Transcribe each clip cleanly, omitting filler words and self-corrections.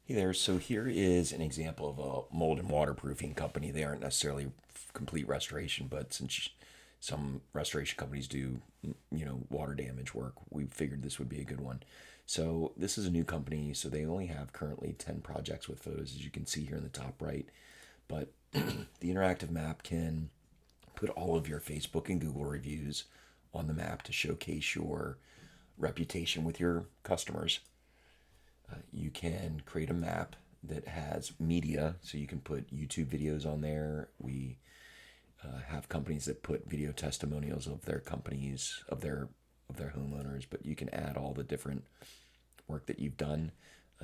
Hey there. So here is an example of a mold and waterproofing company. They aren't necessarily complete restoration, but since some restoration companies do, water damage work, we figured this would be a good one. So this is a new company. So they only have currently 10 projects with photos, as you can see here in the top right. But the interactive map can put all of your Facebook and Google reviews on the map to showcase your reputation with your customers. You can create a map that has media, so you can put YouTube videos on there. We have companies that put video testimonials of their companies, of their homeowners, but you can add all the different work that you've done.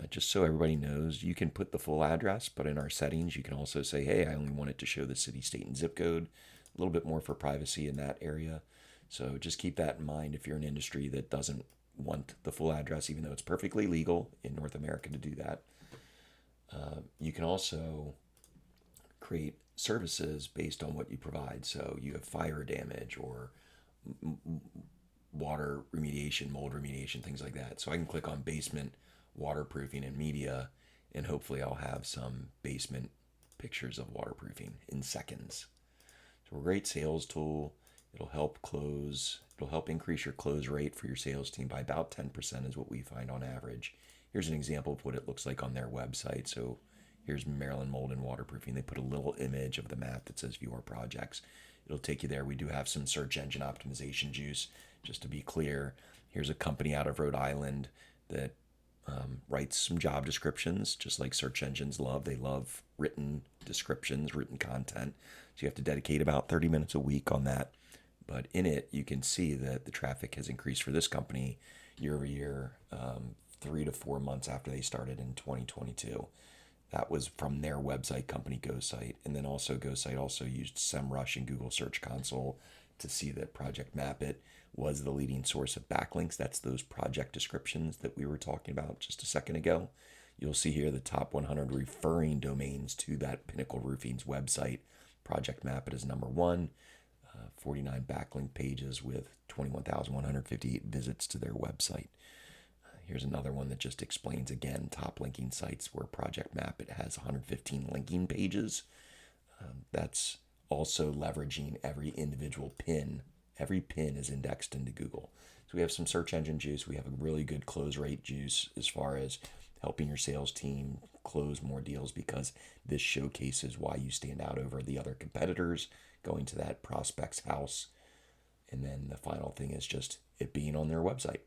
Just so everybody knows, you can put the full address, but in our settings, you can also say, hey, I only want it to show the city, state, and zip code. A little bit more for privacy in that area. So just keep that in mind if you're an industry that doesn't want the full address, even though it's perfectly legal in North America to do that. You can also create services based on what you provide. So you have fire damage or water remediation, mold remediation, things like that. So I can click on basement waterproofing and media, and hopefully I'll have some basement pictures of waterproofing in seconds. So a great sales tool. It'll help close. It'll help increase your close rate for your sales team by about 10% is what we find on average. Here's an example of what it looks like on their website. So here's Maryland Mold and Waterproofing. They put a little image of the map that says view our projects. It'll take you there. We do have some search engine optimization juice. Just to be clear, here's a company out of Rhode Island that writes some job descriptions, just like search engines love. They love written descriptions, written content. So you have to dedicate about 30 minutes a week on that. But in it, you can see that the traffic has increased for this company year over year, 3 to 4 months after they started in 2022. That was from their website company GoSite. And then also GoSite also used SEMrush and Google Search Console to see that Project Mapit was the leading source of backlinks. That's those project descriptions that we were talking about just a second ago. You'll see here the top 100 referring domains to that Pinnacle Roofing's website. Project Mapit is number one. 49 backlink pages with 21,158 visits to their website. Here's another one that just explains again top linking sites where Project Mapit has 115 linking pages. That's also leveraging every individual pin. Every pin is indexed into Google. So we have some search engine juice. We have a really good close rate juice as far as helping your sales team close more deals because this showcases why you stand out over the other competitors going to that prospect's house. And then the final thing is just it being on their website.